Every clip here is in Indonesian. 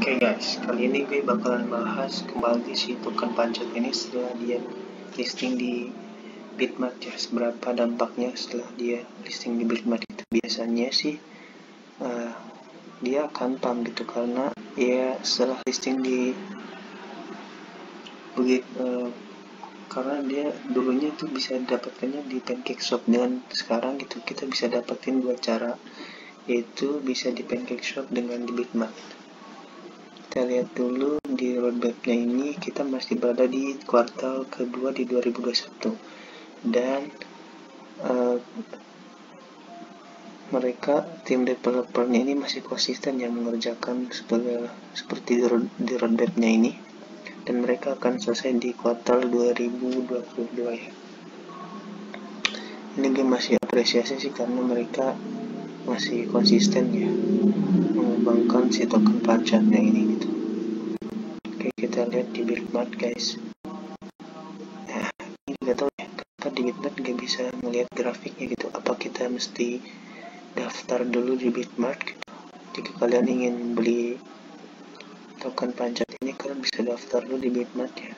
Oke guys, kali ini gue bakalan bahas kembali si token Pancet ini setelah dia listing di Bitmart ya. Seberapa dampaknya setelah dia listing di Bitmart itu. Biasanya sih dia akan pump gitu, karena ya setelah listing di karena dia dulunya tuh bisa dapatkannya di PancakeSwap, dan sekarang gitu kita bisa dapetin dua cara, yaitu bisa di PancakeSwap dengan di Bitmart. Kita lihat dulu di roadmapnya ini, kita masih berada di kuartal kedua di 2021, dan mereka tim developernya ini masih konsisten yang mengerjakan seperti di roadmapnya ini, dan mereka akan selesai di kuartal 2022 ya. Ini gue masih apresiasi sih, karena mereka masih konsisten ya mengembangkan si token Pancatnya ini gitu. Oke, kita lihat di Bitmart guys. Nah, ini gak tau ya, kenapa di Bitmart gak bisa melihat grafiknya gitu. Apa kita mesti daftar dulu di Bitmart gitu? Jika kalian ingin beli token Pancat ini, kalian bisa daftar dulu di Bitmart ya,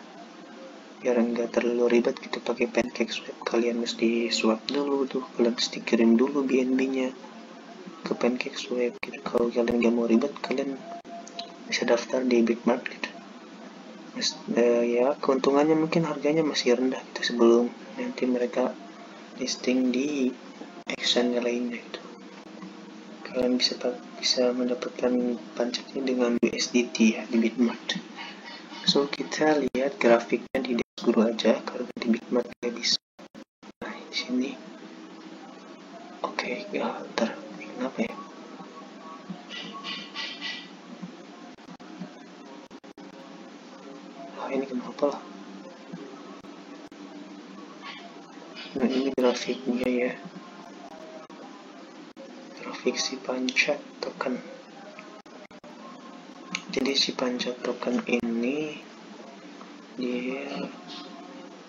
biar enggak terlalu ribet gitu pakai PancakeSwap. Kalian mesti swap dulu tuh, kalian mesti kirim dulu BNB nya ke PancakeSwap gitu. Kalau kalian gak mau ribet, kalian bisa daftar di Bitmart gitu. Ya keuntungannya mungkin harganya masih rendah gitu sebelum nanti mereka listing di exchange lainnya gitu. Kalian bisa mendapatkan pancatnya dengan USDT ya di Bitmart. So kita lihat grafiknya di Dashguru aja, karena di Bitmart nggak bisa. Nah di sini, oke, ntar kenapa ya? Ini kenapa lah? Nah ini grafiknya ya, grafik si Pancat token. Jadi si Pancat token ini dia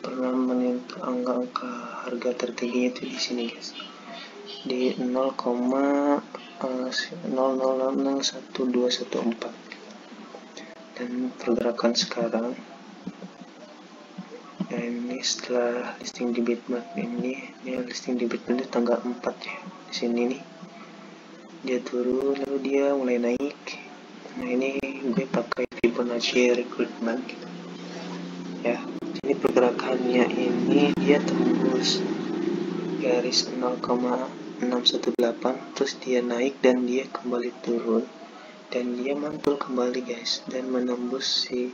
pernah menyentuh angka harga tertingginya itu di sini guys, di 0,000114, dan pergerakan sekarang ya ini setelah listing di Bitmart ini listing di Bitmart di tanggal 4 ya. Di sini nih dia turun, lalu dia mulai naik. Nah ini gue pakai Fibonacci recruitment gitu ya. Ini pergerakannya ini dia tembus garis 0,618, terus dia naik dan dia kembali turun, dan dia mantul kembali guys, dan menembus si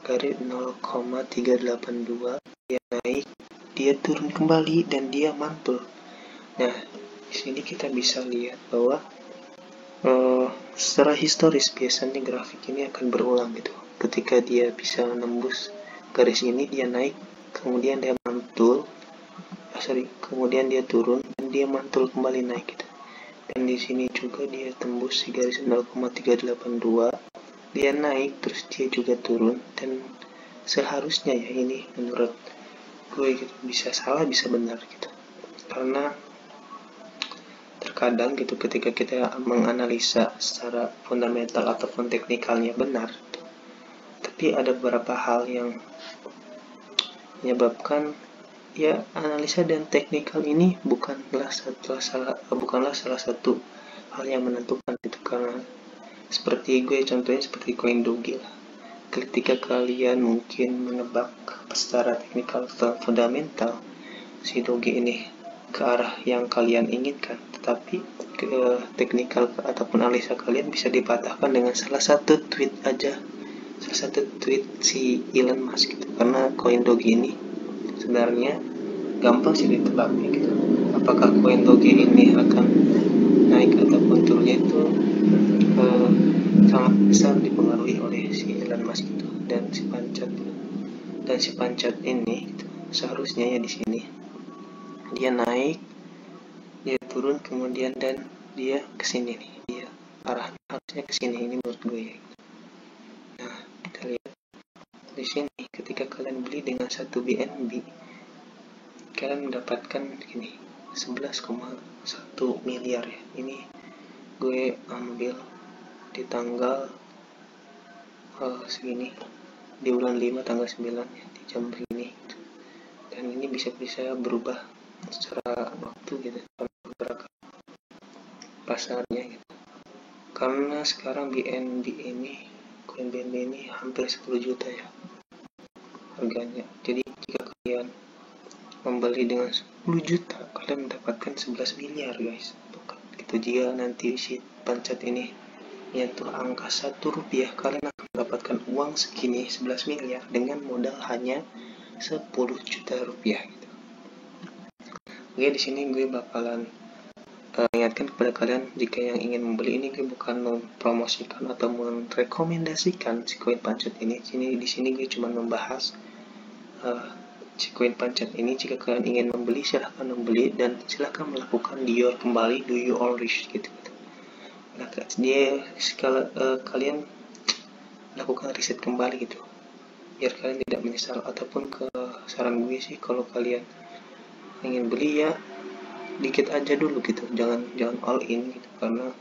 garis 0,382. Dia naik, dia turun kembali, dan dia mantul. Nah di sini kita bisa lihat bahwa secara historis biasanya grafik ini akan berulang gitu. Ketika dia bisa menembus garis ini, dia naik, kemudian dia mantul, kemudian dia turun, dan dia mantul kembali naik gitu. Dan di sini juga dia tembus di garis 0,382, dia naik, terus dia juga turun. Dan seharusnya ya, ini menurut gue gitu, bisa salah bisa benar gitu, karena terkadang gitu ketika kita menganalisa secara fundamental ataupun teknikalnya benar, tapi ada beberapa hal yang menyebabkan ya analisa dan teknikal ini bukanlah salah satu hal yang menentukan gitu. Karena seperti gue contohnya seperti koin doge lah, ketika kalian mungkin menebak secara teknikal atau fundamental si doge ini ke arah yang kalian inginkan, tetapi ke teknikal ataupun analisa kalian bisa dipatahkan dengan salah satu tweet si Elon Musk gitu. Karena koin doge ini sebenarnya gampang sih ditebaknya gitu, apakah koin doge ini akan naik ataupun turunnya itu sangat besar dipengaruhi oleh si Elon Musk itu dan si Pancat ini gitu. Seharusnya ya di sini dia naik, dia turun, kemudian dan dia kesini nih, dia arahnya harusnya kesini, ini menurut gue ya. Nah kita lihat di sini, ketika kalian beli dengan 1 BNB, kalian mendapatkan gini 11,1 miliar ya. Ini gue ambil di tanggal segini di bulan 5 tanggal 9 ya, di jam segini gitu. Dan ini bisa berubah secara waktu gitu, beberapa pasarnya gitu. Karena sekarang BNB ini, koin BNB ini hampir 10 juta ya harganya. Jadi jika kalian membeli dengan 10 juta, kalian mendapatkan 11 miliar guys. Gitu, jika nanti si pancat ini yaitu angka 1 rupiah, kalian akan mendapatkan uang segini 11 miliar dengan modal hanya 10 juta rupiah gitu. Oke, di sini gue bakalan ingatkan kepada kalian, jika yang ingin membeli ini, gue bukan mempromosikan atau merekomendasikan si koin pancat ini. Di sini gue cuma membahas si koin pancat ini. Jika kalian ingin membeli, silahkan membeli dan silahkan melakukan do your own research gitu. Nah, kalian lakukan riset kembali gitu, biar kalian tidak menyesal. Ataupun ke saran gue sih, kalau kalian ingin beli ya dikit aja dulu gitu, jangan all in gitu, karena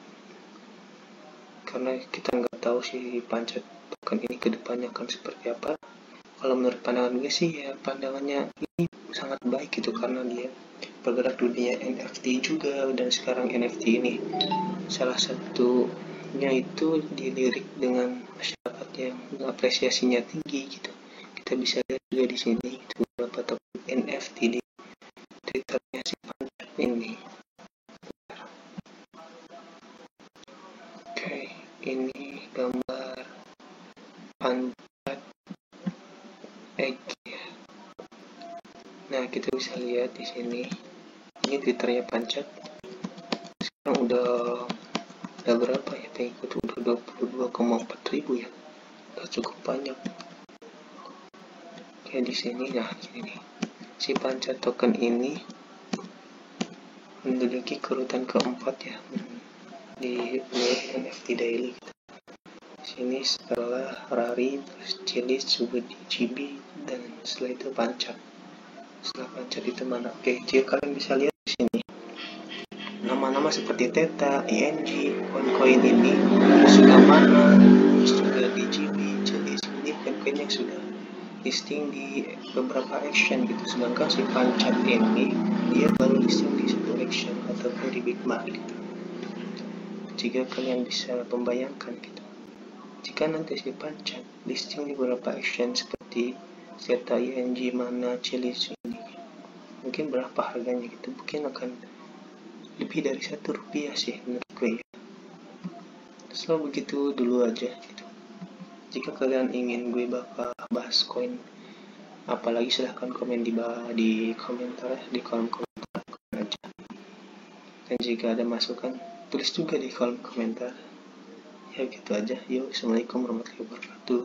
kita nggak tahu si pancat token ini kedepannya akan seperti apa. Kalau menurut pandangan gue sih ya, pandangannya ini sangat baik gitu, karena dia bergerak dunia NFT juga. Dan sekarang NFT ini salah satunya itu dilirik dengan masyarakat yang apresiasinya tinggi gitu. Kita bisa lihat juga di sini itu beberapa token NFT di Twitternya si pancat ini. Oke, ini gambar pancat egg ya. Nah, kita bisa lihat di sini. Ini Twitternya pancat. Sekarang udah berapa ya pengikut? Udah 22,4 ribu ya. Udah cukup banyak. Kayak di sini, nah ini si pancat token ini menduduki urutan keempat ya di NFT Daily. Sini setelah Rari, Cilis, GB, dan setelah itu pancat. Setelah pancat itu mana? Oke, jika kalian bisa lihat di sini, nama-nama seperti Theta, ING, koin-koin ini sudah mana, sudah di GB, Cilis, ini koin-koin yang sudah listing di beberapa action gitu. Sedangkan si pancat ini dia baru listing di satu action ataupun di big market gitu. Jika kalian bisa membayangkan gitu, jika nanti si pancat listing di beberapa action seperti Zeta, ING, Mana, Cilis ini, mungkin berapa harganya gitu, mungkin akan lebih dari 1 rupiah sih menurut gue ya. So begitu dulu aja gitu. Jika kalian ingin gue bakal bahas koin apalagi, silahkan komen di komentar ya, di kolom komentar aja. Dan jika ada masukan, tulis juga di kolom komentar. Ya gitu aja. Yuk, assalamualaikum warahmatullahi wabarakatuh.